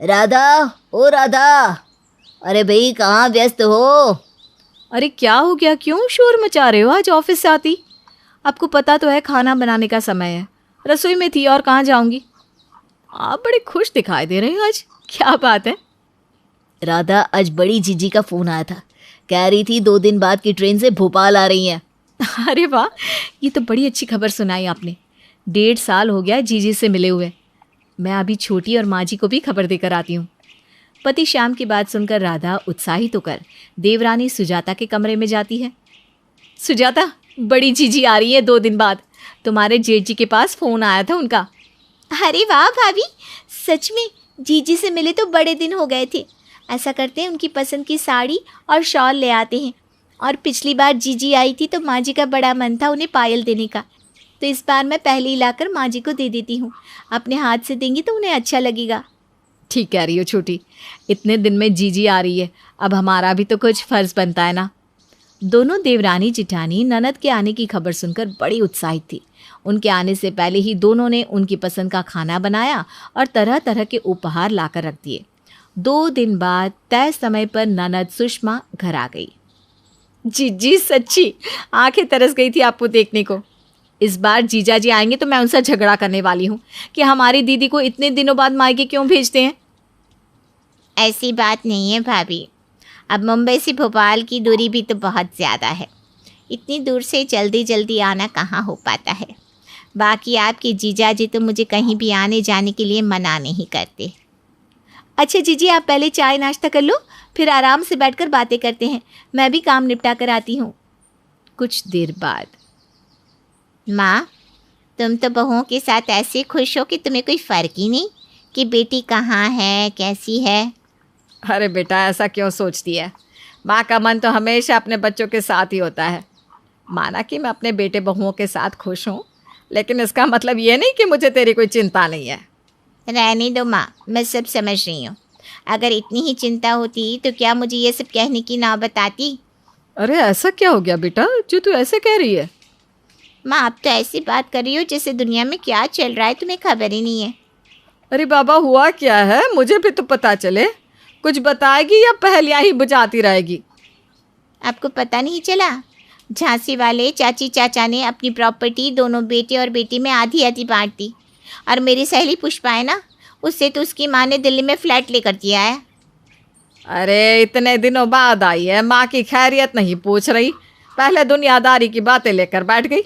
राधा, ओ राधा, अरे भाई कहाँ व्यस्त हो? अरे क्या हो गया, क्यों शोर मचा रहे हो? आज ऑफिस से आती आपको पता तो है खाना बनाने का समय है। रसोई में थी और कहाँ जाऊंगी। आप बड़े खुश दिखाई दे रहे हो आज, क्या बात है? राधा, आज बड़ी जीजी का फोन आया था। कह रही थी 2 दिन बाद की ट्रेन से भोपाल आ रही हैं। अरे वाह, ये तो बड़ी अच्छी खबर सुनाई आपने। 1.5 साल हो गया जीजी से मिले हुए। मैं अभी छोटी और माँ जी को भी खबर देकर आती हूँ। पति श्याम की बात सुनकर राधा उत्साहित होकर देवरानी सुजाता के कमरे में जाती है। सुजाता, बड़ी जीजी आ रही है 2 दिन बाद। तुम्हारे जेठ जी के पास फ़ोन आया था उनका। अरे वाह भाभी, सच में जीजी से मिले तो बड़े दिन हो गए थे। ऐसा करते हैं, उनकी पसंद की साड़ी और शॉल ले आते हैं। और पिछली बार जीजी आई थी तो माँ जी का बड़ा मन था उन्हें पायल देने का, तो इस बार मैं पहले ही लाकर माँ जी को दे देती हूँ। अपने हाथ से देंगी तो उन्हें अच्छा लगेगा। ठीक कह रही हो छोटी, इतने दिन में जीजी आ रही है, अब हमारा भी तो कुछ फ़र्ज़ बनता है ना। दोनों देवरानी जिठानी ननद के आने की खबर सुनकर बड़ी उत्साहित थी। उनके आने से पहले ही दोनों ने उनकी पसंद का खाना बनाया और तरह तरह के उपहार लाकर रख दिए। 2 दिन बाद तय समय पर ननद सुषमा घर आ गई। जीजी सच्ची आंखें तरस गई थी आपको देखने को। इस बार जीजा जी आएंगे तो मैं उनसे झगड़ा करने वाली हूँ कि हमारी दीदी को इतने दिनों बाद मायके क्यों भेजते हैं। ऐसी बात नहीं है भाभी, अब मुंबई से भोपाल की दूरी भी तो बहुत ज़्यादा है। इतनी दूर से जल्दी जल्दी आना कहाँ हो पाता है। बाकी आपके जीजा जी तो मुझे कहीं भी आने जाने के लिए मना नहीं करते। अच्छा जीजी, आप पहले चाय नाश्ता कर लो, फिर आराम से बैठकर बातें करते हैं। मैं भी काम निपटा कर आती हूँ। कुछ देर बाद, माँ, तुम तो बहुओं के साथ ऐसे खुश हो कि तुम्हें कोई फ़र्क ही नहीं कि बेटी कहाँ है, कैसी है। अरे बेटा, ऐसा क्यों सोचती है? माँ का मन तो हमेशा अपने बच्चों के साथ ही होता है। माना कि मैं अपने बेटे बहुओं के साथ खुश हूँ, लेकिन इसका मतलब ये नहीं कि मुझे तेरी कोई चिंता नहीं है। रहने दो माँ, मैं सब समझ रही हूँ। अगर इतनी ही चिंता होती तो क्या मुझे ये सब कहने की नौबत आती। अरे ऐसा क्या हो गया बेटा जो तू ऐसे कह रही है? माँ, आप तो ऐसी बात कर रही हो जैसे दुनिया में क्या चल रहा है तुम्हें खबर ही नहीं है। अरे बाबा, हुआ क्या है? मुझे भी तो पता चले। कुछ बताएगी या पहेलियाँ ही बुझाती रहेगी? आपको पता नहीं चला? झांसी वाले चाची चाचा ने अपनी प्रॉपर्टी दोनों बेटे और बेटी में आधी आधी बांट दी। और मेरी सहेली पुष्पा है ना, उससे तो उसकी माँ ने दिल्ली में फ्लैट लेकर दिया है। अरे इतने दिनों बाद आई है, माँ की खैरियत नहीं पूछ रही, पहले दुनियादारी की बातें लेकर बैठ गई।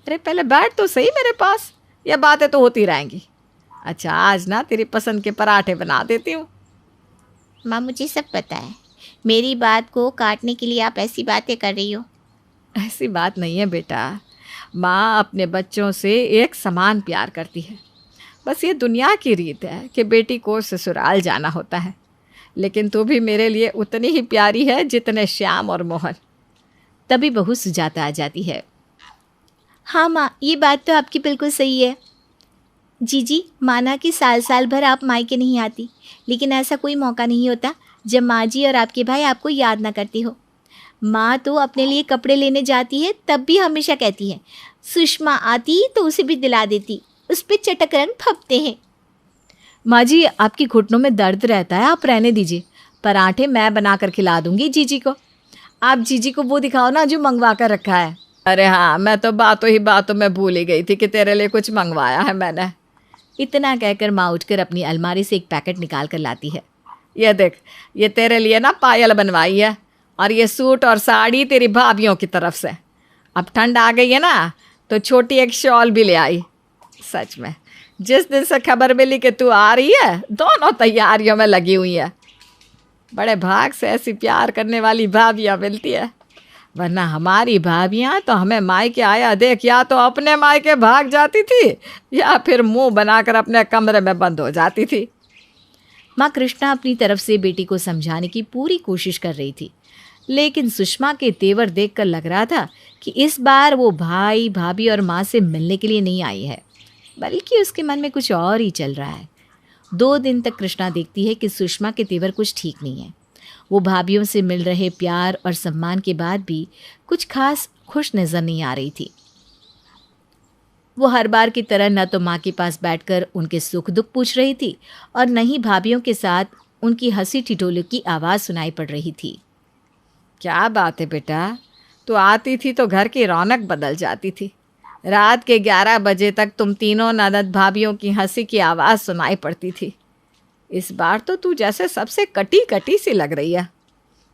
अरे पहले बैठ तो सही मेरे पास, ये बातें तो होती रहेंगी। अच्छा, आज ना तेरी पसंद के पराठे बना देती हूँ। माँ, मुझे सब पता है। मेरी बात को काटने के लिए आप ऐसी बातें कर रही हो। ऐसी बात नहीं है बेटा, माँ अपने बच्चों से एक समान प्यार करती है। बस ये दुनिया की रीत है कि बेटी को ससुराल जाना होता है, लेकिन तू भी मेरे लिए उतनी ही प्यारी है जितने श्याम और मोहन। तभी बहू सुजाता आ जाती है। हाँ माँ, ये बात तो आपकी बिल्कुल सही है। जीजी, माना कि साल साल भर आप मायके नहीं आती, लेकिन ऐसा कोई मौका नहीं होता जब माँ जी और आपके भाई आपको याद ना करती हो। माँ तो अपने लिए कपड़े लेने जाती है तब भी हमेशा कहती है, सुषमा आती तो उसे भी दिला देती, उस पर चटक रंग फपते हैं। माँ जी, आपकी घुटनों में दर्द रहता है, आप रहने दीजिए। पराठे मैं बना कर खिला दूंगी जीजी को। आप जीजी को वो दिखाओ ना जो मंगवा कर रखा है। अरे हाँ, मैं तो बातों ही बातों में भूल ही गई थी कि तेरे लिए कुछ मंगवाया है मैंने। इतना कहकर माँ उठकर अपनी अलमारी से एक पैकेट निकाल कर लाती है। ये देख, ये तेरे लिए ना पायल बनवाई है, और ये सूट और साड़ी तेरी भाभीयों की तरफ से। अब ठंड आ गई है ना, तो छोटी एक शॉल भी ले आई। सच में जिस दिन से खबर मिली कि तू आ रही है, दोनों तैयारियों में लगी हुई है। बड़े भाग से ऐसी प्यार करने वाली भाभियाँ मिलती है, वरना हमारी भाभियाँ तो हमें मायके आया देख या तो अपने मायके भाग जाती थी या फिर मुंह बनाकर अपने कमरे में बंद हो जाती थी। माँ कृष्णा अपनी तरफ से बेटी को समझाने की पूरी कोशिश कर रही थी, लेकिन सुषमा के तेवर देखकर लग रहा था कि इस बार वो भाई भाभी और माँ से मिलने के लिए नहीं आई है, बल्कि उसके मन में कुछ और ही चल रहा है। 2 दिन तक कृष्णा देखती है कि सुषमा के तेवर कुछ ठीक नहीं है। वो भाभीयों से मिल रहे प्यार और सम्मान के बाद भी कुछ खास खुश नज़र नहीं आ रही थी। वो हर बार की तरह न तो माँ के पास बैठकर उनके सुख दुख पूछ रही थी और न ही भाभीयों के साथ उनकी हंसी ठिठोली की आवाज़ सुनाई पड़ रही थी। क्या बात है बेटा, तू आती थी तो घर की रौनक बदल जाती थी। रात के 11 बजे तक तुम तीनों ननद भाभीयों की हंसी की आवाज़ सुनाई पड़ती थी। इस बार तो तू जैसे सबसे कटी कटी सी लग रही है।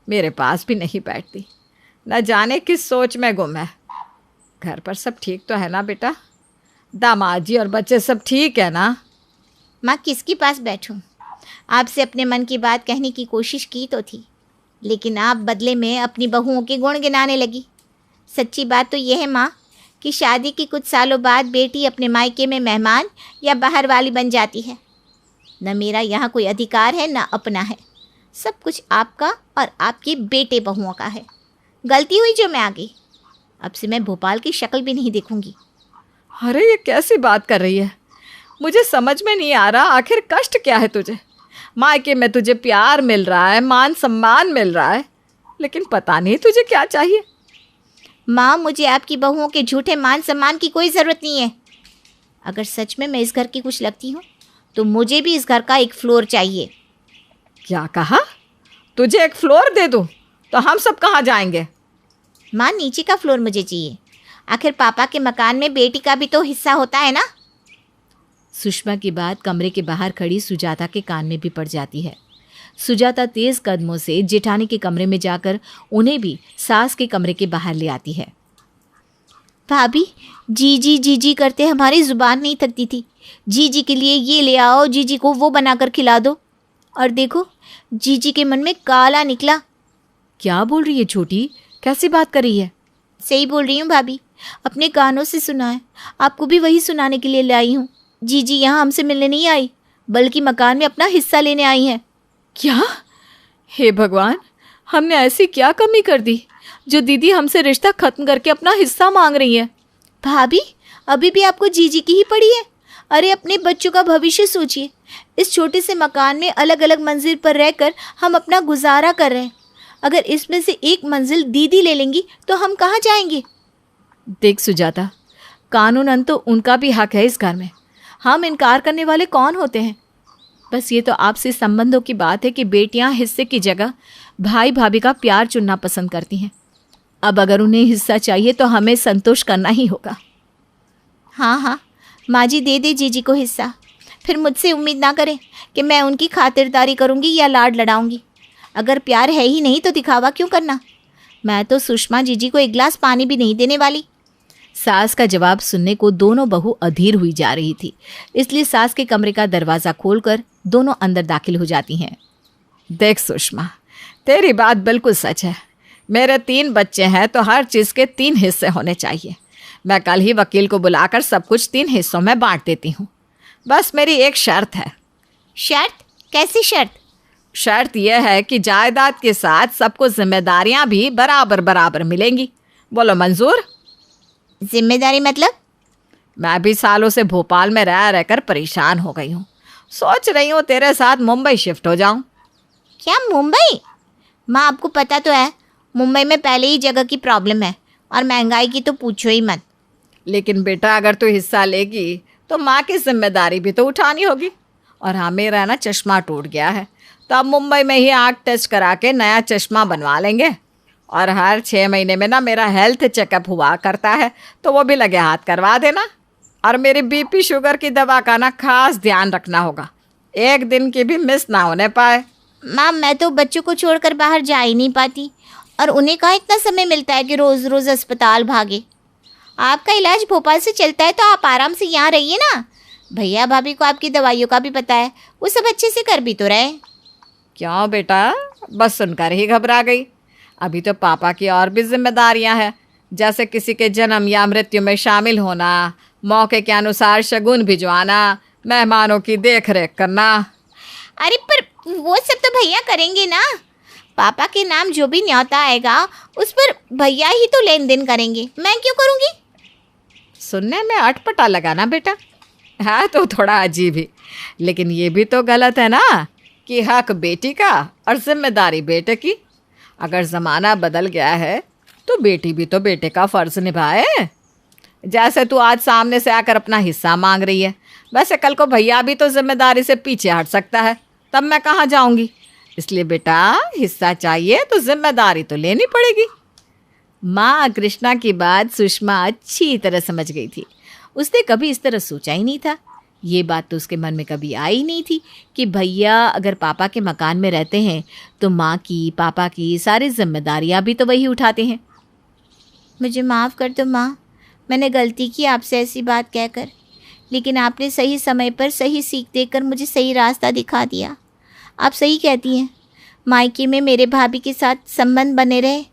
मेरे पास भी नहीं बैठती, न जाने किस सोच में गुम है। घर पर सब ठीक तो है ना बेटा? दामाद जी और बच्चे सब ठीक है ना? माँ किसके पास बैठूं? आपसे अपने मन की बात कहने की कोशिश की तो थी, लेकिन आप बदले में अपनी बहुओं के गुण गिनाने लगी। सच्ची बात तो यह है माँ कि शादी के कुछ सालों बाद बेटी अपने मायके में मेहमान या बाहर वाली बन जाती है। न मेरा यहाँ कोई अधिकार है न अपना है, सब कुछ आपका और आपके बेटे बहुओं का है। गलती हुई जो मैं आ गई, अब से मैं भोपाल की शक्ल भी नहीं देखूंगी। अरे ये कैसी बात कर रही है? मुझे समझ में नहीं आ रहा, आखिर कष्ट क्या है तुझे? मायके में तुझे प्यार मिल रहा है, मान सम्मान मिल रहा है, लेकिन पता नहीं तुझे क्या चाहिए। माँ मुझे आपकी बहुओं के झूठे मान सम्मान की कोई ज़रूरत नहीं है। अगर सच में मैं इस घर की कुछ लगती हूँ तो मुझे भी इस घर का एक फ्लोर चाहिए। क्या कहा? तुझे एक फ्लोर दे दूँ तो हम सब कहाँ जाएंगे? माँ नीचे का फ्लोर मुझे चाहिए, आखिर पापा के मकान में बेटी का भी तो हिस्सा होता है ना। सुषमा की बात कमरे के बाहर खड़ी सुजाता के कान में भी पड़ जाती है। सुजाता तेज कदमों से जेठानी के कमरे में जाकर उन्हें भी सास के कमरे के बाहर ले आती है। भाभी जी जी करते हमारी ज़ुबान नहीं थकती थी। जी के लिए ये ले आओ, जी को वो बनाकर खिला दो, और देखो जी के मन में काला निकला। क्या बोल रही है छोटी? कैसी बात कर रही है? सही बोल रही हूँ भाभी, अपने कानों से सुना है। आपको भी वही सुनाने के लिए लाई हूँ। जी यहाँ हमसे मिलने नहीं आई, बल्कि मकान में अपना हिस्सा लेने आई हैं। क्या? हे भगवान, हमने ऐसी क्या कमी कर दी जो दीदी हमसे रिश्ता खत्म करके अपना हिस्सा मांग रही है? भाभी अभी भी आपको जी की ही पड़ी है? अरे अपने बच्चों का भविष्य सोचिए। इस छोटे से मकान में अलग अलग मंजिल पर रहकर हम अपना गुजारा कर रहे हैं। अगर इसमें से एक मंजिल दीदी ले लेंगी तो हम कहाँ जाएंगे? देख सुजाता, कानूनन तो उनका भी हक है इस घर में। हम इनकार करने वाले कौन होते हैं? बस ये तो आपसी संबंधों की बात है कि बेटियां हिस्से की जगह भाई भाभी का प्यार चुनना पसंद करती हैं। अब अगर उन्हें हिस्सा चाहिए तो हमें संतोष करना ही होगा। हाँ माँ जी दे दे जी को हिस्सा। फिर मुझसे उम्मीद ना करें कि मैं उनकी खातिरदारी करूँगी या लाड लड़ाऊँगी। अगर प्यार है ही नहीं तो दिखावा क्यों करना? मैं तो सुषमा जी को एक गिलास पानी भी नहीं देने वाली। सास का जवाब सुनने को दोनों बहू अधीर हुई जा रही थी, इसलिए सास के कमरे का दरवाज़ा खोलकर दोनों अंदर दाखिल हो जाती हैं। देख सुषमा, तेरी बात बिल्कुल सच है। मेरे 3 बच्चे हैं तो हर चीज़ के 3 हिस्से होने चाहिए। मैं कल ही वकील को बुलाकर सब कुछ 3 हिस्सों में बांट देती हूँ। बस मेरी एक शर्त है। शर्त? कैसी शर्त? शर्त यह है कि जायदाद के साथ सबको जिम्मेदारियाँ भी बराबर बराबर मिलेंगी। बोलो मंजूर? जिम्मेदारी मतलब? मैं भी सालों से भोपाल में रह रहकर परेशान हो गई हूँ। सोच रही हूँ तेरे साथ मुंबई शिफ्ट हो जाऊँ। क्या मुंबई? माँ आपको पता तो है मुंबई में पहले ही जगह की प्रॉब्लम है और महंगाई की तो पूछो ही मत। लेकिन बेटा अगर तू हिस्सा लेगी तो माँ की जिम्मेदारी भी तो उठानी होगी। और हाँ, मेरा ना चश्मा टूट गया है तो अब मुंबई में ही आँख टेस्ट करा के नया चश्मा बनवा लेंगे। और हर 6 महीने में ना मेरा हेल्थ चेकअप हुआ करता है तो वो भी लगे हाथ करवा देना। और मेरी बीपी शुगर की दवा का ना खास ध्यान रखना होगा, एक दिन की भी मिस ना होने पाए। माँ मैं तो बच्चों को छोड़कर बाहर जा ही नहीं पाती, और उन्हें कहाँ इतना समय मिलता है कि रोज़ रोज़ अस्पताल भागे। आपका इलाज भोपाल से चलता है तो आप आराम से यहाँ रहिए ना। भैया भाभी को आपकी दवाइयों का भी पता है, वो सब अच्छे से कर भी तो रहे। क्यों बेटा, बस सुनकर ही घबरा गई? अभी तो पापा की और भी जिम्मेदारियां हैं, जैसे किसी के जन्म या मृत्यु में शामिल होना, मौके के अनुसार शगुन भिजवाना, मेहमानों की देख रेख करना। अरे पर वो सब तो भैया करेंगे ना। पापा के नाम जो भी न्योता आएगा उस पर भैया ही तो लेन देन करेंगे, मैं क्यों करूँगी? सुनने में अटपटा लगा ना बेटा? हाँ तो थोड़ा अजीब ही, लेकिन ये भी तो गलत है ना कि हक बेटी का और जिम्मेदारी बेटे की। अगर ज़माना बदल गया है तो बेटी भी तो बेटे का फ़र्ज़ निभाए। जैसे तू आज सामने से आकर अपना हिस्सा मांग रही है, वैसे कल को भैया भी तो जिम्मेदारी से पीछे हट सकता है, तब मैं कहाँ जाऊंगी। इसलिए बेटा हिस्सा चाहिए तो जिम्मेदारी तो लेनी पड़ेगी। माँ कृष्णा की बात सुषमा अच्छी तरह समझ गई थी। उसने कभी इस तरह सोचा ही नहीं था। ये बात तो उसके मन में कभी आई नहीं थी कि भैया अगर पापा के मकान में रहते हैं तो माँ की, पापा की सारी जिम्मेदारियाँ भी तो वही उठाते हैं। मुझे माफ़ कर दो माँ, मैंने गलती की आपसे ऐसी बात कहकर, लेकिन आपने सही समय पर सही सीख देकर मुझे सही रास्ता दिखा दिया। आप सही कहती हैं, मायके में मेरे भाभी के साथ संबंध बने रहे,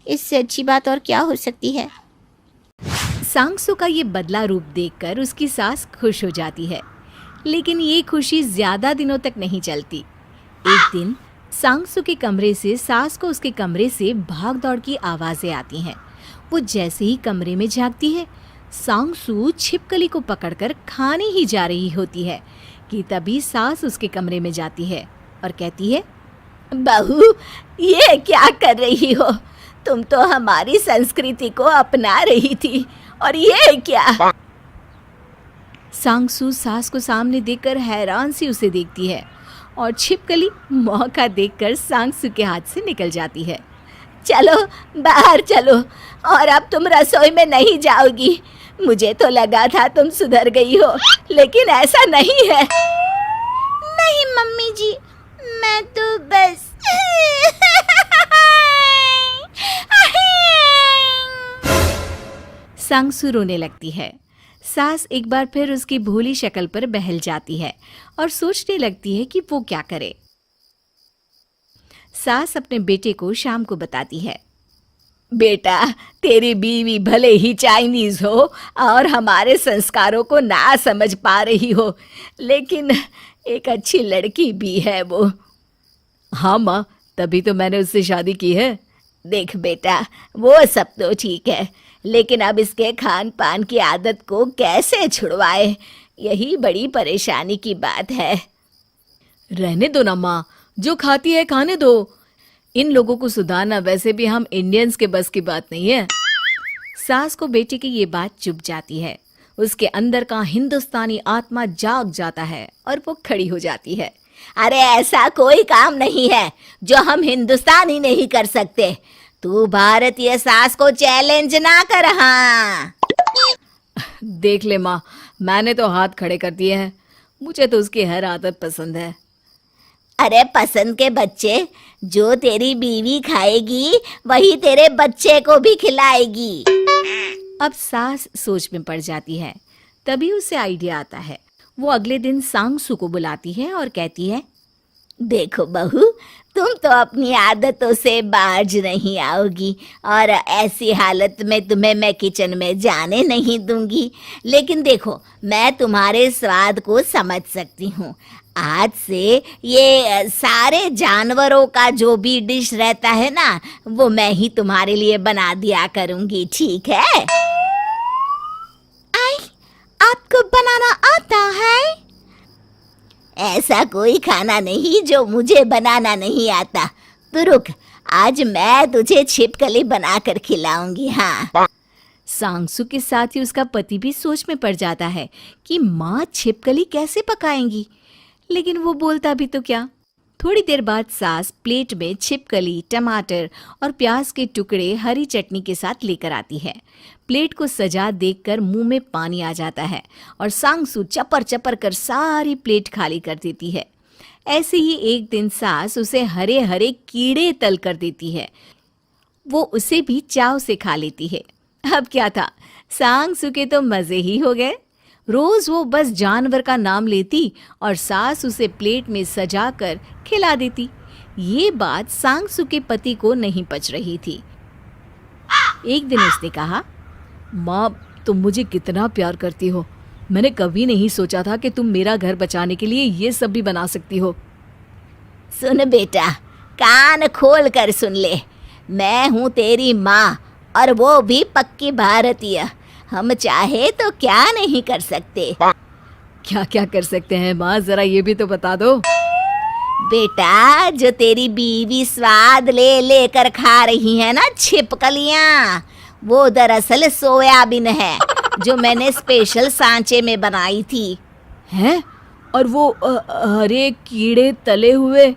इससे अच्छी बात और क्या हो सकती है। सांगसु का ये बदला रूप देखकर उसकी सास खुश हो जाती है, लेकिन ये खुशी ज़्यादा दिनों तक नहीं चलती। एक दिन सांगसु के कमरे से सास को उसके कमरे से भाग दौड़ की आवाज़ें आती हैं। वो जैसे ही कमरे में झांकती है, सांगसु छिपकली को पकड़कर खाने ही जा रही होती है कि तभी सास उसके कमरे में जाती है और कहती है, बहू ये क्या कर रही हो? तुम तो हमारी संस्कृति को अपना रही थी और ये क्या? सांगसु सास को सामने देखकर हैरान सी उसे देखती है और छिपकली मौका देखकर सांगसु के हाथ से निकल जाती है। चलो बाहर चलो, और अब तुम रसोई में नहीं जाओगी। मुझे तो लगा था तुम सुधर गई हो, लेकिन ऐसा नहीं है। नहीं मम्मी जी, मैं तो बस सांगसु रोने लगती है। सास एक बार फिर उसकी भोली शक्ल पर बहल जाती है और सोचने लगती है कि वो क्या करे। सास अपने बेटे को शाम को बताती है, बेटा तेरी बीवी भले ही चाइनीज हो और हमारे संस्कारों को ना समझ पा रही हो, लेकिन एक अच्छी लड़की भी है वो। हाँ माँ, तभी तो मैंने उससे शादी की है। देख बेटा, वो सब तो ठीक है, लेकिन अब इसके खान पान की आदत को कैसे छुड़वाए, यही बड़ी परेशानी की बात है। रहने दो ना माँ, जो खाती है खाने दो। इन लोगों को सुधारना वैसे भी हम इंडियंस के बस की बात नहीं है। सास को बेटे की ये बात चुभ जाती है। उसके अंदर का हिंदुस्तानी आत्मा जाग जाता है और वो खड़ी हो जाती है। अरे ऐसा कोई काम नहीं है जो हम हिंदुस्तानी नहीं कर सकते। तू भारतीय सास को चैलेंज ना कर। हाँ देख ले माँ, मैंने तो हाथ खड़े कर दिए हैं। मुझे तो उसकी हर आदत पसंद है। अरे पसंद के बच्चे, जो तेरी बीवी खाएगी वही तेरे बच्चे को भी खिलाएगी। अब सास सोच में पड़ जाती है। तभी उसे आइडिया आता है। वो अगले दिन सांगसु को बुलाती है और कहती है, देखो बहू, तुम तो अपनी आदतों से बाज नहीं आओगी और ऐसी हालत में तुम्हें मैं किचन में जाने नहीं दूंगी। लेकिन देखो, मैं तुम्हारे स्वाद को समझ सकती हूँ। आज से ये सारे जानवरों का जो भी डिश रहता है ना, वो मैं ही तुम्हारे लिए बना दिया करूँगी, ठीक है? आपको बनाना आता है? ऐसा कोई खाना नहीं जो मुझे बनाना नहीं आता। तो रुक, आज मैं तुझे छिपकली बनाकर खिलाऊंगी। हाँ। सांगसु के साथ ही उसका पति भी सोच में पड़ जाता है कि माँ छिपकली कैसे पकाएंगी, लेकिन वो बोलता भी तो क्या। थोड़ी देर बाद सास प्लेट में छिपकली, टमाटर और प्याज के टुकड़े हरी चटनी के साथ लेकर आती है। प्लेट को सजा देखकर मुंह में पानी आ जाता है और सांगसु चपर चपर कर सारी प्लेट खाली कर देती है। ऐसे ही एक दिन सास उसे हरे हरे कीड़े तल कर देती है। वो उसे भी चाव से खा लेती है। अब क्या था, सांगसु के तो मजे ही हो गए। रोज वो बस जानवर का नाम लेती और सास उसे प्लेट में सजा कर खिला देती। ये बात सांगसु के पति को नहीं पच रही थी। एक दिन उसने कहा, माँ तुम मुझे कितना प्यार करती हो। मैंने कभी नहीं सोचा था कि तुम मेरा घर बचाने के लिए ये सब भी बना सकती हो। सुन बेटा, कान खोल कर सुन ले। मैं हूँ तेरी माँ और वो भी पक्की भारतीय। हम चाहे तो क्या नहीं कर सकते। क्या क्या कर सकते हैं माँ, जरा ये भी तो बता दो। बेटा, जो तेरी बीवी स्वाद ले लेकर खा रही है ना छिपकलियाँ, वो दरअसल सोयाबीन है। जो मैंने स्पेशल सांचे में बनाई थी। हैं? और वो हरे कीड़े तले हुए?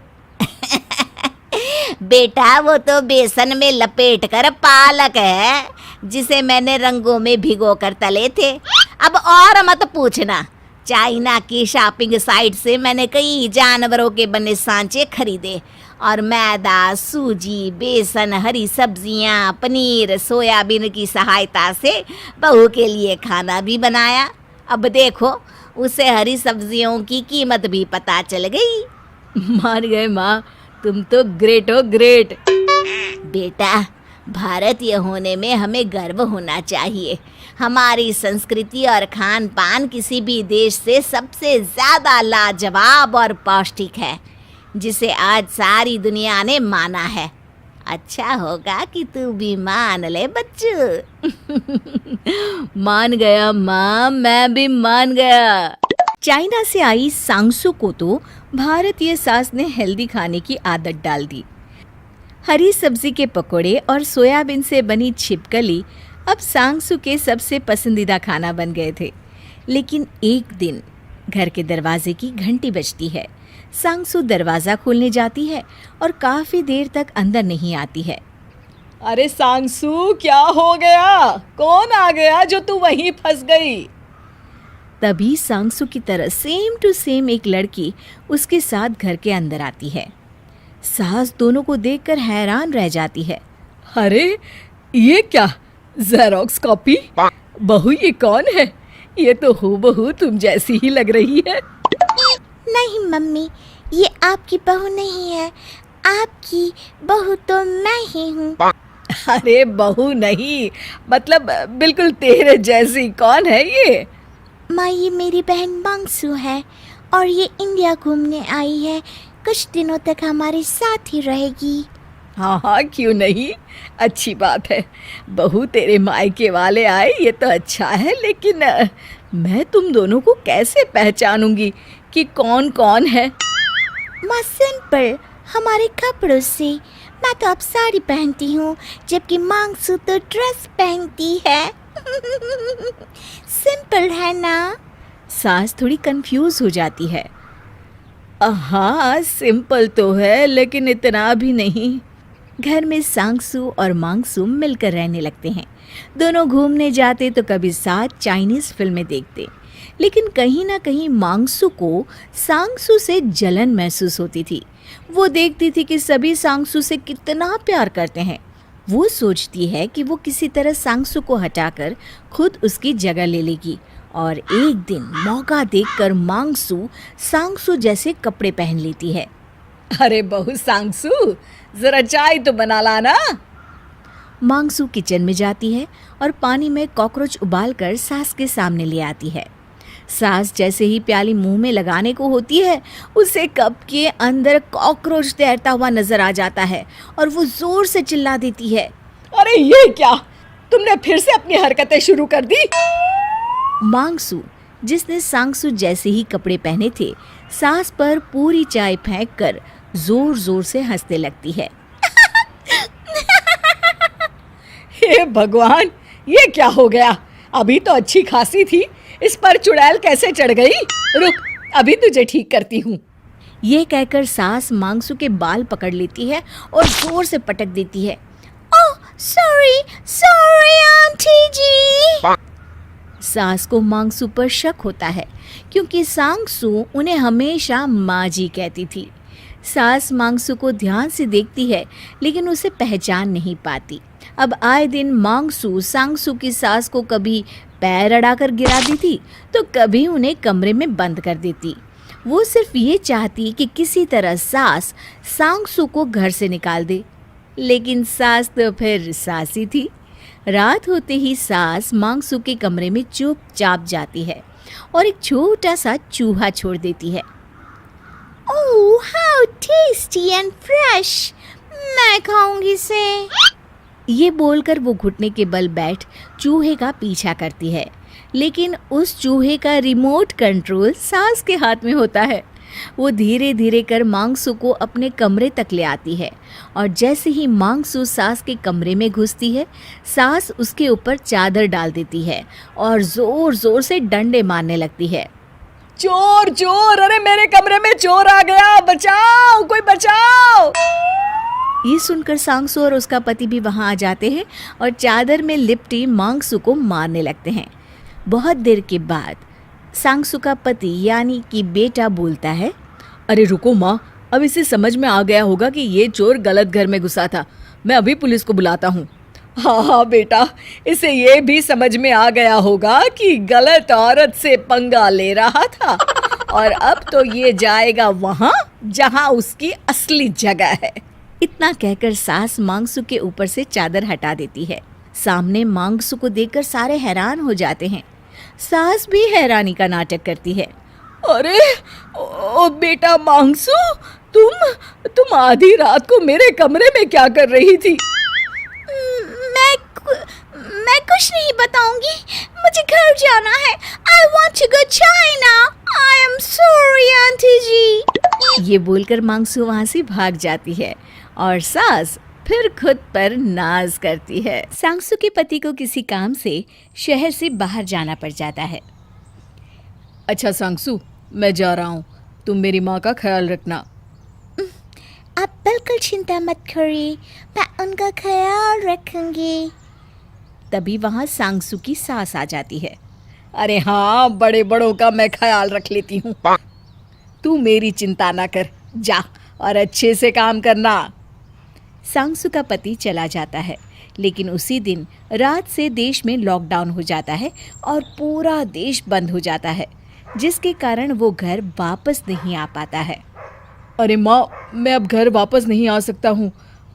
बेटा वो तो बेसन में लपेट कर पालक है, जिसे मैंने रंगों में भिगो कर तले थे। अब और मत पूछना, चाइना की शॉपिंग साइट से मैंने कई जानवरों के बने सांचे खरीदे और मैदा, सूजी, बेसन, हरी सब्जियां, पनीर, सोयाबीन की सहायता से बहू के लिए खाना भी बनाया। अब देखो, उसे हरी सब्जियों की कीमत भी पता चल गई। मान गए माँ, तुम तो ग्रेट हो, ग्रेट। बेटा, भारतीय होने में हमें गर्व होना चाहिए। हमारी संस्कृति और खान पान किसी भी देश से सबसे ज़्यादा लाजवाब और पौष्टिक है, जिसे आज सारी दुनिया ने माना है। अच्छा होगा कि तू भी मान ले बच्चू। मान गया माँ, मैं भी मान गया। चाइना से आई सांगसू को तो भारतीय सास ने हेल्दी खाने की आदत डाल दी। हरी सब्जी के पकोड़े और सोयाबीन से बनी छिपकली अब सांगसू के सबसे पसंदीदा खाना बन गए थे। लेकिन एक दिन घर के दरवाजे की घंटी बजती है। सांगसू दरवाज़ा खोलने जाती है और काफ़ी देर तक अंदर नहीं आती है। अरे सांगसू, क्या हो गया? कौन आ गया जो तू वहीं फंस गई? तभी सांगसू की तरह सेम टू सेम एक लड़की उसके साथ घर के अंदर आती है। सास दोनों को देखकर हैरान रह जाती है। अरे ये क्या, जेरोक्स कॉपी? बहू ये कौन है? ये तो हूबहू तुम जैसी ही लग रही है। नहीं मम्मी, ये आपकी बहू नहीं है, आपकी बहू तो मैं ही हूँ। अरे बहू नहीं, मतलब बिल्कुल तेरे जैसी। कौन है ये? माँ, ये मेरी बहन मांगसू है और ये इंडिया घूमने आई है। कुछ दिनों तक हमारे साथ ही रहेगी। हाँ हाँ, क्यों नहीं, अच्छी बात है। बहू तेरे मायके वाले आए, ये तो अच्छा है। लेकिन मैं तुम दोनों को कैसे पहचानूंगी कि कौन कौन है? माँ, सिंपल, हमारे कपड़ों से। मैं तो अब साड़ी पहनती हूँ, जबकि मांगसू तो ड्रेस पहनती है। सिंपल है ना? सास थोड़ी कंफ्यूज हो जाती है। हाँ सिंपल तो है, लेकिन इतना भी नहीं। घर में सांगसू और मांगसू मिलकर रहने लगते हैं। दोनों घूमने जाते तो कभी साथ चाइनीज़ फिल्में देखते। लेकिन कहीं ना कहीं मांगसू को सांगसू से जलन महसूस होती थी। वो देखती थी कि सभी सांगसू से कितना प्यार करते हैं। वो सोचती है कि वो किसी तरह सांगसू को हटाकर खुद उसकी जगह ले लेगी। और एक दिन मौका देखकर मांगसू सांगसू जैसे कपड़े पहन लेती है। अरे बहू सांगसू, जरा चाय तो बना लाना। मांगसू किचन में जाती है और पानी में कॉकरोच उबालकर सास के सामने ले आती है। सास जैसे ही प्याली मुंह में लगाने को होती है, उसे कप के अंदर कॉकरोच तैरता हुआ नजर आ जाता है और वो जोर से चिल्ला देती है। अरे ये क्या, तुमने फिर से अपनी हरकतें शुरू कर दी? मांगसू, जिसने सांगसू जैसे ही कपड़े पहने थे, सास पर पूरी चाय फेंककर जोर जोर से हंसने लगती है। हे भगवान, ये क्या हो गया? अभी तो अच्छी खासी थी, इस पर चुड़ैल कैसे चढ़ गई? रुक, अभी तुझे ठीक करती हूँ। ये कहकर सास मांगसू के बाल पकड़ लेती है और जोर से पटक देती है। ओह सॉरी सॉरी आंटी जी। सास को मांगसू पर शक होता है, क्योंकि सांगसू उन्हें हमेशा माँ जी कहती थी। सास मांगसू को ध्यान से देखती है, लेकिन उसे पहचान नहीं पाती। अब आए दिन मांगसू सांगसू की सास को कभी पैर अड़ाकर गिरा देती, तो कभी उन्हें कमरे में बंद कर देती। वो सिर्फ ये चाहती कि किसी तरह सास सांगसू को घर से निकाल दे। लेकिन सास तो फिर सास ही थी। रात होते ही सास मांगसू के कमरे में चुपचाप जाती है और एक छोटा सा चूहा छोड़ देती है। Oh how tasty and fresh, मैं खाऊंगी इसे। ये बोलकर वो घुटने के बल बैठ चूहे का पीछा करती है। लेकिन उस चूहे का रिमोट कंट्रोल सास के हाथ में होता है। वो धीरे धीरे कर मांगसू को अपने कमरे तक ले आती है और जैसे ही मांगसू सास के कमरे में घुसती है, सास उसके ऊपर चादर डाल देती है और ज़ोर ज़ोर से डंडे मारने लगती है। चोर चोर, अरे मेरे कमरे में चोर आ गया, बचाओ, कोई बचाओ। ये सुनकर सांगसू और उसका पति भी वहां आ जाते हैं और चादर में लिपटी मांगसू को मारने लगते हैं। बहुत देर के बाद सांगसू का पति यानी कि बेटा बोलता है, अरे रुको माँ, अब इसे समझ में आ गया होगा कि ये चोर गलत घर में घुसा था। मैं अभी पुलिस को बुलाता हूँ। हाँ हाँ बेटा, इसे ये भी समझ में आ गया होगा कि गलत औरत से पंगा ले रहा था और अब तो ये जाएगा वहाँ जहाँ उसकी असली जगह है। इतना कहकर सास मांगसू के ऊपर से चादर हटा देती है। सामने मांगसू को देखकर सारे हैरान हो जाते हैं। सास भी हैरानी का नाटक करती है। अरे ओ बेटा मांगसू, तुम आधी रात को मेरे कमरे में क्या कर रही थी? मैं कुछ नहीं बताऊंगी, मुझे घर जाना है। I want to go China. I am sorry aunty ji. ये बोलकर मांगसू वहाँ से भाग जाती है और सास फिर खुद पर नाज करती है। सांगसू के पति को किसी काम से शहर से बाहर जाना पड़ जाता है। अच्छा सांगसू, मैं जा रहा हूँ, तुम मेरी माँ का ख्याल रखना। आप बिल्कुल चिंता मत करिए, मैं उनका ख्याल रखूंगी। तभी वहाँ सांगसू की सास आ जाती है। अरे हाँ, बड़े बड़ों का मैं ख्याल रख लेती हूँ, तू मेरी चिंता ना कर, जा और अच्छे से काम करना। सांगसू का पति चला जाता है, लेकिन उसी दिन रात से देश में लॉकडाउन हो जाता है और पूरा देश बंद हो जाता है, जिसके कारण वो घर वापस नहीं आ पाता है। अरे माँ, मैं अब घर वापस नहीं आ सकता हूँ,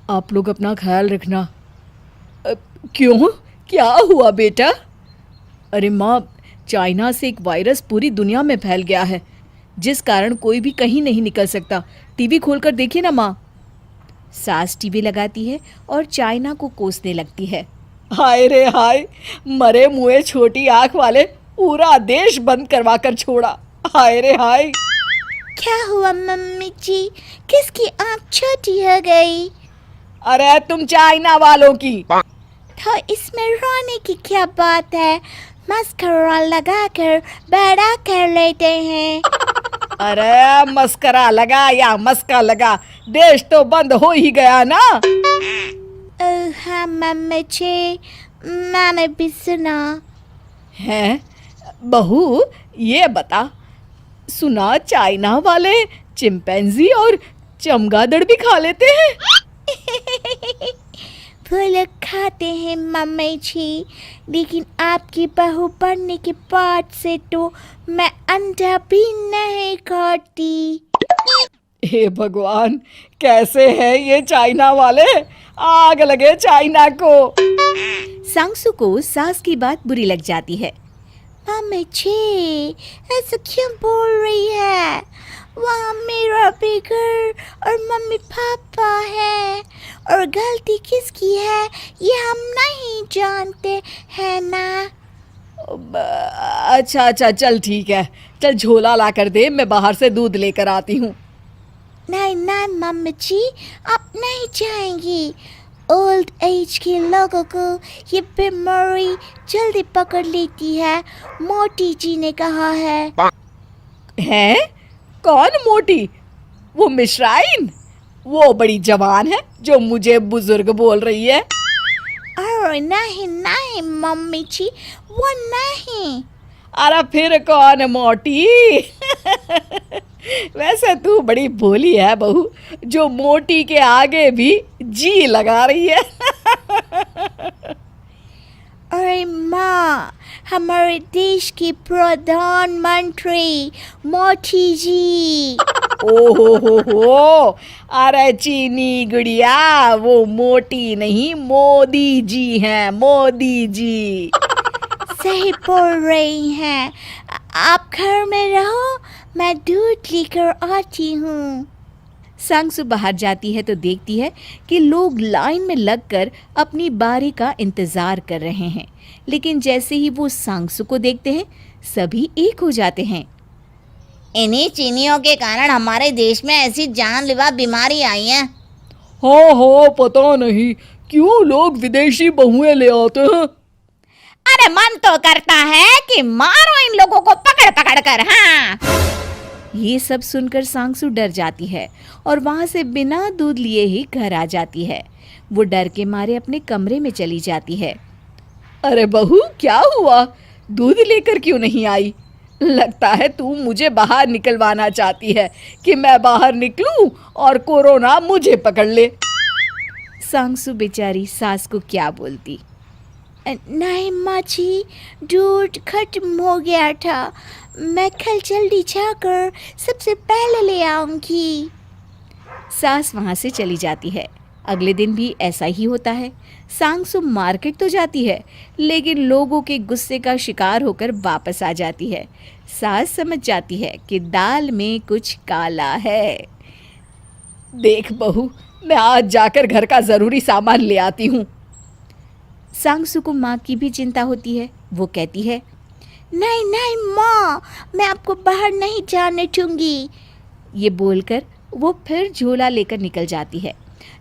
आप लोग अपना ख्याल रखना। क्यों, क्या हुआ बेटा? अरे माँ, चाइना से एक वायरस पूरी दुनिया में फैल गया है, जिस कारण कोई भी कहीं नहीं निकल सकता। टीवी खोलकर देखिए ना माँ। सास टीवी लगाती है और चाइना को कोसने लगती है। हाय रे हाय, मरे मुए छोटी आंख वाले, पूरा देश बंद करवा कर छोड़ा। हाय रे हाय। क्या हुआ मम्मी जी, किसकी आँख छोटी हो गई? अरे तुम चाइना वालों की। तो इसमें रोने की क्या बात है, मस्करा लगाकर बड़ा कर लेते हैं। अरे मस्करा लगा या मस्का लगा, देश तो बंद हो ही गया ना। हाँ मम्मी जी, मैंने भी सुना। हैं बहू, ये बता, सुना चाइना वाले चिंपैंजी और चमगादड़ भी खा लेते हैं? वो लोग खाते हैं मम्मी जी, लेकिन आपकी बहू बनने के बाद से तो मैं अंडा भी नहीं खाती। हे भगवान, कैसे हैं ये चाइना वाले, आग लगे चाइना को। सांगसू को सास की बात बुरी लग जाती है। मम्मी जी, ऐसा क्यों बोल रही है? वहाँ मेरा भी घर और मम्मी पापा है, और गलती किसकी है ये हम नहीं जानते हैं ना। अच्छा अच्छा, चल ठीक है, चल झोला ला कर दे, मैं बाहर से दूध लेकर आती हूँ। नहीं नहीं मम्मी जी, आप नहीं जाएंगी। ओल्ड एज के लोगों को ये बीमारी जल्दी पकड़ लेती है, मोटी जी ने कहा है। हैं? कौन मोटी? वो मिश्राइन? वो बड़ी जवान है जो मुझे बुजुर्ग बोल रही है। अरे नहीं नहीं मम्मी जी, वो नहीं। अरे फिर कौन मोटी? वैसे तू बड़ी भोली है बहू, जो मोटी के आगे भी जी लगा रही है। अरे माँ, हमारे देश की प्रधानमंत्री मोदी जी। ओहो, अरे चीनी गुड़िया, वो मोटी नहीं, मोदी जी हैं, मोदी जी। सही बोल रही हैं। आप घर में रहो, मैं दूध लेकर आती हूँ। सांगसू बाहर जाती है तो देखती है कि लोग लाइन में लगकर अपनी बारी का इंतजार कर रहे हैं, लेकिन जैसे ही वो सांगसू को देखते हैं, सभी एक हो जाते हैं। इन्हीं चीनियों के कारण हमारे देश में ऐसी जानलेवा बीमारी आई है। हाँ हाँ, पता नहीं क्यों लोग विदेशी बहुएं ले आते हैं। अरे मन तो करता है कि मारो इन लोगों को पकड़ पकड़ कर। हाँ, ये सब सुनकर सांगसू डर जाती है और वहां से बिना दूध लिए ही घर आ जाती है। वो डर के मारे अपने कमरे में चली जाती है। अरे बहू, क्या हुआ? दूध लेकर क्यों नहीं आई? लगता है तू मुझे बाहर निकलवाना चाहती है कि मैं बाहर निकलूं और कोरोना मुझे पकड़ ले। सांगसू बेचारी सास को क्या बोलती। नहीं माँ जी, दूध खत्म हो गया था। मैं कल जल्दी जाकर सबसे पहले ले आऊंगी। सास वहां से चली जाती है। अगले दिन भी ऐसा ही होता है। सांगसू मार्केट तो जाती है, लेकिन लोगों के गुस्से का शिकार होकर वापस आ जाती है। सास समझ जाती है कि दाल में कुछ काला है। देख बहू, मैं आज जाकर घर का जरूरी सामान ले आती हूँ। सांगसू को माँ की भी चिंता होती है। वो कहती है, नहीं नहीं माँ, मैं आपको बाहर नहीं जाने दूंगी। ये बोलकर वो फिर झोला लेकर निकल जाती है।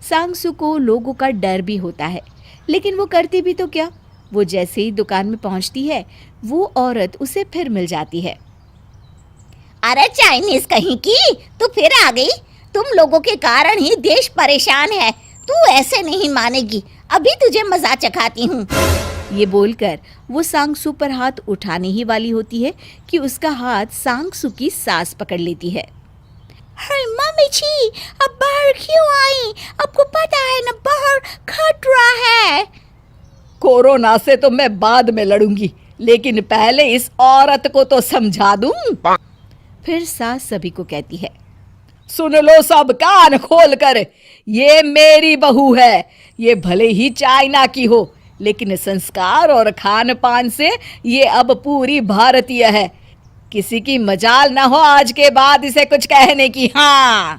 सांगसू को लोगों का डर भी होता है, लेकिन वो करती भी तो क्या। वो जैसे ही दुकान में पहुंचती है, वो औरत उसे फिर मिल जाती है। अरे चाइनीज कहीं की, तू फिर आ गई। तुम लोगों के कारण ही देश परेशान है। तू ऐसे नहीं मानेगी, अभी तुझे मजा चखाती हूँ। ये बोलकर वो सांगसू पर हाथ उठाने ही वाली होती है कि उसका हाथ सांगसू की सास पकड़ लेती है। अरे मम्मी जी, अब बाहर क्यों आई? आपको पता है ना, बाहर खतरा है। कोरोना से तो मैं बाद में लड़ूंगी, लेकिन पहले इस औरत को तो समझा दूं। फिर सास सभी को कहती है, सुन लो सब कान खोल कर, ये मेरी बहू है। ये भले ही चाइना की हो, लेकिन संस्कार और खान पान से ये अब पूरी भारतीय है। किसी की मजाल ना हो आज के बाद इसे कुछ कहने की। हाँ,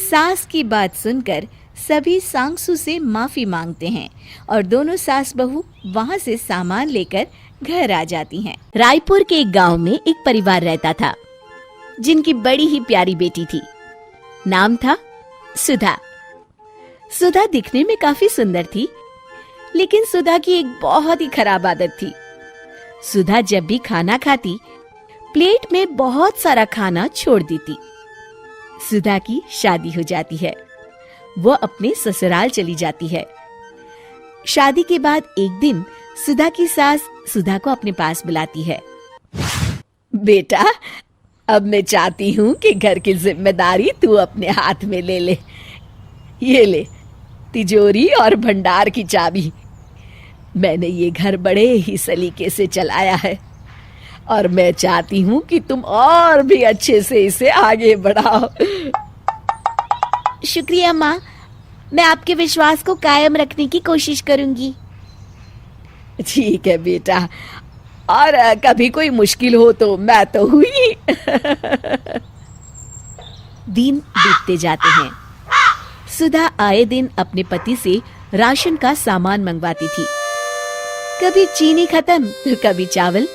सास की बात सुनकर सभी सांगसू से माफी मांगते हैं और दोनों सास बहू वहां से सामान लेकर घर आ जाती हैं। रायपुर के एक गांव में एक परिवार रहता था, जिनकी बड़ी ही प्यारी बेटी थी। नाम था सुधा। सुधा दिखने में काफी सुंदर थी, लेकिन सुधा की एक बहुत ही खराब आदत थी। सुधा जब भी खाना खाती, प्लेट में बहुत सारा खाना छोड़ देती। सुधा की शादी हो जाती है। वो अपने ससुराल चली जाती है। शादी के बाद एक दिन सुधा की सास सुधा को अपने पास बुलाती है। बेटा, अब मैं चाहती हूँ कि घर की जिम्मेदारी तू अपने हाथ में ले ले। ये ले तिजोरी और भंडार की चाबी। मैंने ये घर बड़े ही सलीके से चलाया है और मैं चाहती हूँ कि तुम और भी अच्छे से इसे आगे बढ़ाओ। शुक्रिया माँ, मैं आपके विश्वास को कायम रखने की कोशिश करूंगी। ठीक है बेटा, और कभी कोई मुश्किल हो तो मैं तो हुई। दिन बीतते जाते हैं। सुधा आए दिन अपने पति से राशन का सामान मंगवाती थी। कभी चीनी खत्म तो कभी चावल।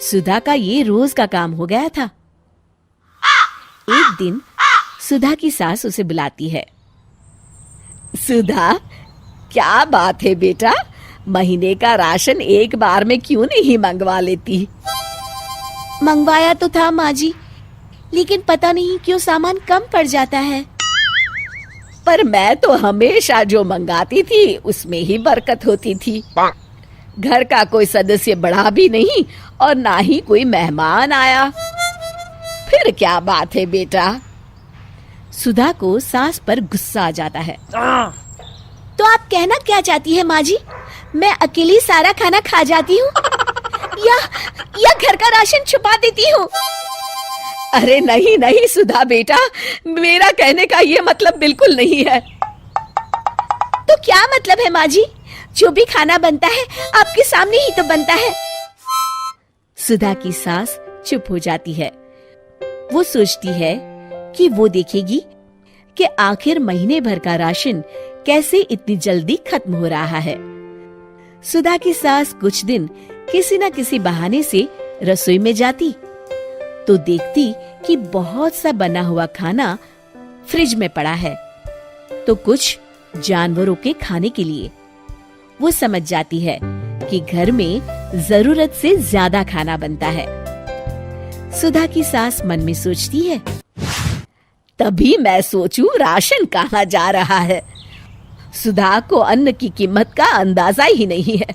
सुधा का ये रोज का काम हो गया था। एक दिन सुधा की सास उसे बुलाती है। सुधा, क्या बात है बेटा? महीने का राशन एक बार में क्यों नहीं मंगवा लेती? मंगवाया तो था माँ जी, लेकिन पता नहीं क्यों सामान कम पड़ जाता है। पर मैं तो हमेशा जो मंगाती थी उसमें ही बरकत होती थी। घर का कोई सदस्य बढ़ा भी नहीं और ना ही कोई मेहमान आया। फिर क्या बात है बेटा? सुधा को सास पर गुस्सा आ जाता है। तो आप कहना क्या चाहती है माँ जी? मैं अकेली सारा खाना खा जाती हूँ या घर का राशन छुपा देती हूँ? अरे नहीं नहीं सुधा बेटा, मेरा कहने का ये मतलब बिल्कुल नहीं है। तो क्या मतलब है माँ जी? जो भी खाना बनता है आपके सामने ही तो बनता है। सुधा की सास चुप हो जाती है। वो सोचती है कि वो देखेगी कि आखिर महीने भर का राशन कैसे इतनी जल्दी खत्म हो रहा है। सुधा की सास कुछ दिन किसी न किसी बहाने से रसोई में जाती तो देखती कि बहुत सा बना हुआ खाना फ्रिज में पड़ा है, तो कुछ जानवरों के खाने के लिए। वो समझ जाती है कि घर में जरूरत से ज्यादा खाना बनता है। सुधा की सास मन में सोचती है, तभी मैं सोचूं राशन कहाँ जा रहा है। सुधा को अन्न की कीमत का अंदाजा ही नहीं है,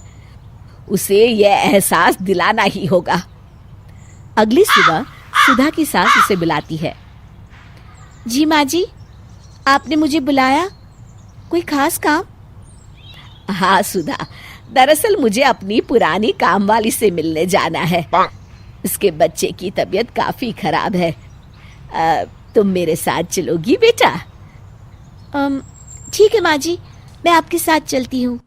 उसे यह एहसास दिलाना ही होगा। अगली सुबह सुधा की सास उसे बुलाती है। जी माँ जी, आपने मुझे बुलाया, कोई खास काम? हाँ सुधा, दरअसल मुझे अपनी पुरानी काम वाली से मिलने जाना है। उसके बच्चे की तबीयत काफी खराब है। तुम मेरे साथ चलोगी बेटा? ठीक है माँ जी, मैं आपके साथ चलती हूँ।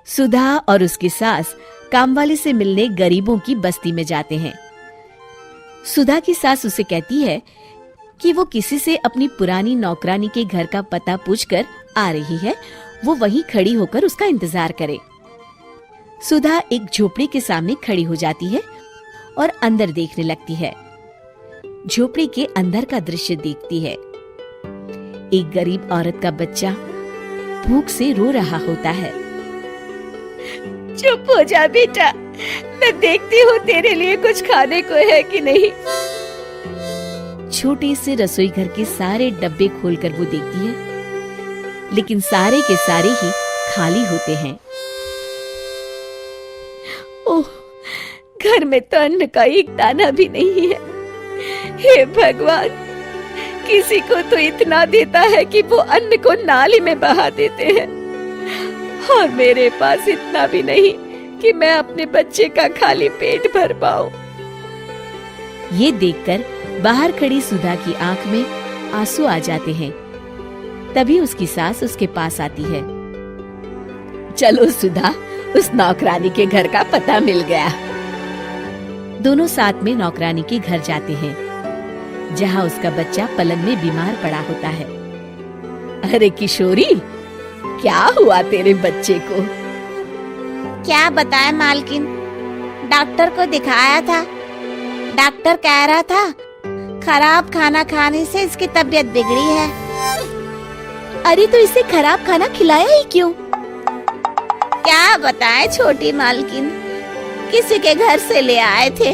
सुधा और उसकी सास कामवाली से मिलने गरीबों की बस्ती में जाते हैं। सुधा की सास उसे कहती है कि वो किसी से अपनी पुरानी नौकरानी के घर का पता पूछकर आ रही है, वो वहीं खड़ी होकर उसका इंतजार करे। सुधा एक झोपड़ी के सामने खड़ी हो जाती है और अंदर देखने लगती है। झोपड़ी के अंदर का दृश्य देखती है। एक गरीब औरत का बच्चा भूख से रो रहा होता है। चुप हो जा बेटा, मैं देखती हूँ तेरे लिए कुछ खाने को है कि नहीं। छोटे से रसोई घर के सारे डब्बे खोलकर वो देखती है, लेकिन सारे के सारे ही खाली होते हैं। ओह, घर में तो अन्न का एक दाना भी नहीं है। हे भगवान, किसी को तो इतना देता है कि वो अन्न को नाली में बहा देते हैं, और मेरे पास इतना भी नहीं कि मैं अपने बच्चे का खाली पेट भर पाऊं। ये देखकर बाहर खड़ी सुधा की आंख में आंसू आ जाते हैं। तभी उसकी सास उसके पास आती है। चलो सुधा, उस नौकरानी के घर का पता मिल गया। दोनों साथ में नौकरानी के घर जाते हैं, जहाँ उसका बच्चा पलंग में बीमार पड़ा होता है। अरे किशोरी, क्या हुआ तेरे बच्चे को? क्या बताए मालकिन, डॉक्टर को दिखाया था। डॉक्टर कह रहा था खराब खाना खाने से इसकी तबीयत बिगड़ी है। अरे तो इसे खराब खाना खिलाया ही क्यों? क्या बताए छोटी मालकिन, किसी के घर से ले आए थे।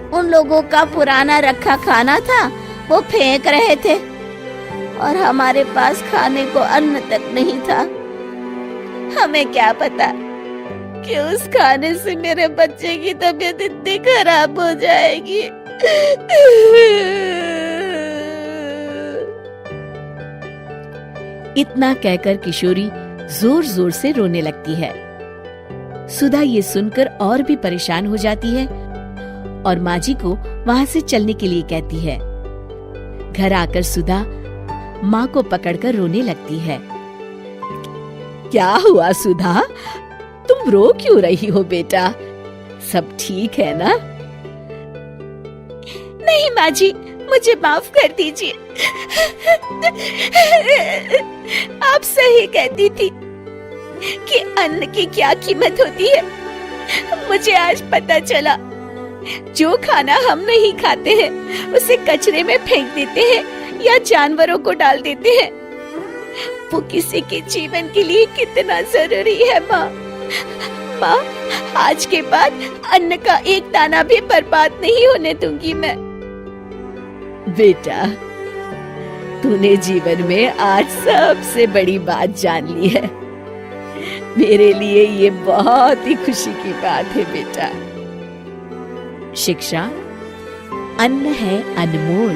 उन लोगों का पुराना रखा खाना था, वो फेंक रहे थे, और हमारे पास खाने को अन्न तक नहीं था। हमें क्या पता कि उस खाने से मेरे बच्चे की तबीयत इतनी खराब हो जाएगी। इतना कहकर किशोरी जोर जोर से रोने लगती है। सुधा ये सुनकर और भी परेशान हो जाती है और माँ जी को वहां से चलने के लिए कहती है। घर आकर सुधा माँ को पकड़कर रोने लगती है। क्या हुआ सुधा, तुम रो क्यों रही हो बेटा? सब ठीक है ना? नहीं माँ जी, मुझे माफ कर दीजिए। आप सही कहती थी कि अन्न की क्या कीमत होती है। मुझे आज पता चला, जो खाना हम नहीं खाते हैं उसे कचरे में फेंक देते हैं या जानवरों को डाल देते हैं, वो किसी के जीवन के लिए कितना जरूरी है। माँ, आज के बाद अन्न का एक दाना भी बर्बाद नहीं होने दूंगी मैं। बेटा, तूने जीवन में आज सबसे बड़ी बात जान ली है। मेरे लिए ये बहुत ही खुशी की बात है बेटा। शिक्षा अन्न है अनमोल।